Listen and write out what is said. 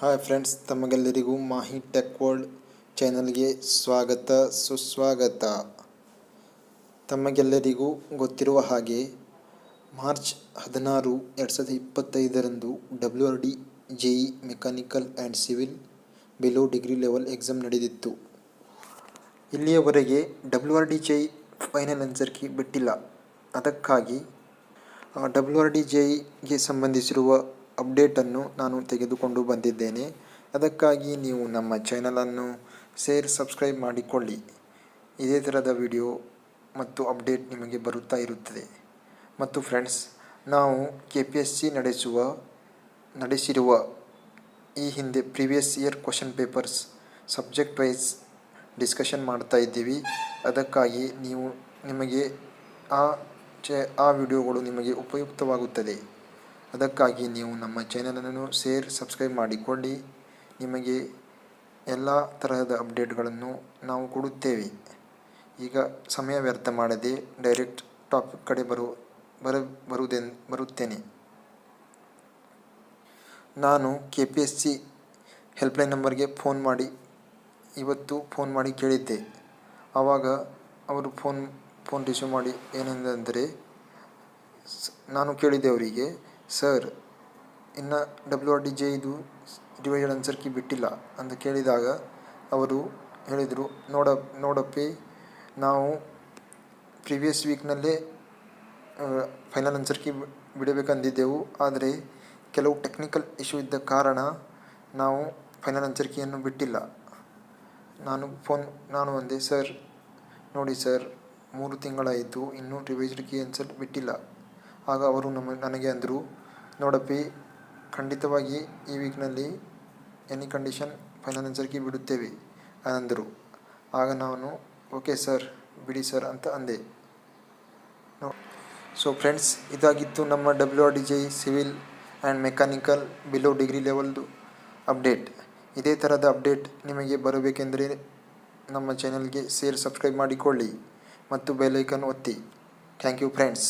Hi friends, ತಮಗೆಲ್ಲರಿಗೂ Mahi tech world ಚಾನಲ್ಗೆ ಸ್ವಾಗತ ಸುಸ್ವಾಗತ. ತಮಗೆಲ್ಲರಿಗೂ ಗೊತ್ತಿರುವ ಹಾಗೆ March 16, 2025ರಂದು WRD JEE mechanical and civil below degree level exam ನಡೆದಿತ್ತು. ಇಲ್ಲಿಯವರೆಗೆ WRD JEE final answer key ಬಿಟ್ಟಿಲ್ಲ. ಅದಕ್ಕಾಗಿ WRD JEEಗೆ ಸಂಬಂಧಿಸಿರುವ ಅಪ್ಡೇಟನ್ನು ನಾನು ತೆಗೆದುಕೊಂಡು ಬಂದಿದ್ದೇನೆ. ಅದಕ್ಕಾಗಿ ನೀವು ನಮ್ಮ ಚಾನಲನ್ನು ಸಬ್ಸ್ಕ್ರೈಬ್ ಮಾಡಿಕೊಳ್ಳಿ. ಇದೇ ಥರದ ವಿಡಿಯೋ ಮತ್ತು ಅಪ್ಡೇಟ್ ನಿಮಗೆ ಬರುತ್ತಾ ಇರುತ್ತದೆ. ಮತ್ತು ಫ್ರೆಂಡ್ಸ್, ನಾವು KPSC ನಡೆಸಿರುವ ಈ ಹಿಂದೆ previous year question papers subject wise discussion ಮಾಡ್ತಾ ಇದ್ದೀವಿ. ಅದಕ್ಕಾಗಿ ನಿಮಗೆ ಆ ವಿಡಿಯೋಗಳು ನಿಮಗೆ ಉಪಯುಕ್ತವಾಗುತ್ತದೆ. ಅದಕ್ಕಾಗಿ ನೀವು ನಮ್ಮ ಚಾನಲನ್ನು ಸಬ್ಸ್ಕ್ರೈಬ್ ಮಾಡಿಕೊಳ್ಳಿ. ನಿಮಗೆ ಎಲ್ಲ ತರಹದ ಅಪ್ಡೇಟ್ಗಳನ್ನು ನಾವು ಕೊಡುತ್ತೇವೆ. ಈಗ ಸಮಯ ವ್ಯರ್ಥ ಮಾಡದೆ ಡೈರೆಕ್ಟ್ ಟಾಪಿಕ್ ಕಡೆ ಬರುತ್ತೇನೆ. ನಾನು KPSC ಹೆಲ್ಪ್ಲೈನ್ ನಂಬರ್ಗೆ ಇವತ್ತು ಫೋನ್ ಮಾಡಿ ಕೇಳಿದ್ದೆ. ಆವಾಗ ಅವರು ಫೋನ್ ರಿಸೀವ್ ಮಾಡಿ ಏನೆಂದರೆ, ನಾನು ಕೇಳಿದ್ದೆ ಅವರಿಗೆ, ಸರ್ ಇನ್ನು WRD JEEದು ರಿವೈಸ್ಡ್ ಆನ್ಸರ್ ಕೀ ಬಿಟ್ಟಿಲ್ಲ ಅಂತ ಕೇಳಿದಾಗ ಅವರು ಹೇಳಿದರು, ನೋಡಪ್ಪಿ, ನಾವು ಪ್ರೀವಿಯಸ್ ವೀಕ್ನಲ್ಲೇ ಫೈನಲ್ ಆನ್ಸರ್ ಕೀ ಬಿಡಬೇಕಂದಿದ್ದೆವು. ಆದರೆ ಕೆಲವು ಟೆಕ್ನಿಕಲ್ ಇಶ್ಯೂ ಇದ್ದ ಕಾರಣ ನಾವು ಫೈನಲ್ ಆನ್ಸರ್ ಕೀಯನ್ನು ಬಿಟ್ಟಿಲ್ಲ. ನಾನು ಅಂದೆ, ಸರ್ ನೋಡಿ ಸರ್, 3 ತಿಂಗಳಾಯಿತು, ಇನ್ನೂ ರಿವೈಸ್ಡ್ ಕೀ ಆನ್ಸರ್ ಬಿಟ್ಟಿಲ್ಲ. ಆಗ ಅವರು ನನಗೆ ಅಂದರು, ನೋಡಪ್ಪಿ, ಖಂಡಿತವಾಗಿ ಈ ವೀಕ್ನಲ್ಲಿ any condition final answer key ಬಿಡುತ್ತೇವೆ ಅಂದರು. ಆಗ ನಾನು ಓಕೆ ಸರ್, ಬಿಡಿ ಸರ್ ಅಂತ ಅಂದೆ. ಸೊ ಫ್ರೆಂಡ್ಸ್, ಇದಾಗಿತ್ತು ನಮ್ಮ WRD JEE civil and mechanical below degree ಲೆವೆಲ್ದು ಅಪ್ಡೇಟ್. ಇದೇ ಥರದ ಅಪ್ಡೇಟ್ ನಿಮಗೆ ಬರಬೇಕೆಂದರೆ ನಮ್ಮ ಚಾನಲ್ಗೆ ಸಬ್ಸ್ಕ್ರೈಬ್ ಮಾಡಿಕೊಳ್ಳಿ ಮತ್ತು ಬೆಲ್ ಐಕಾನ್ ಒತ್ತಿ. Thank you friends.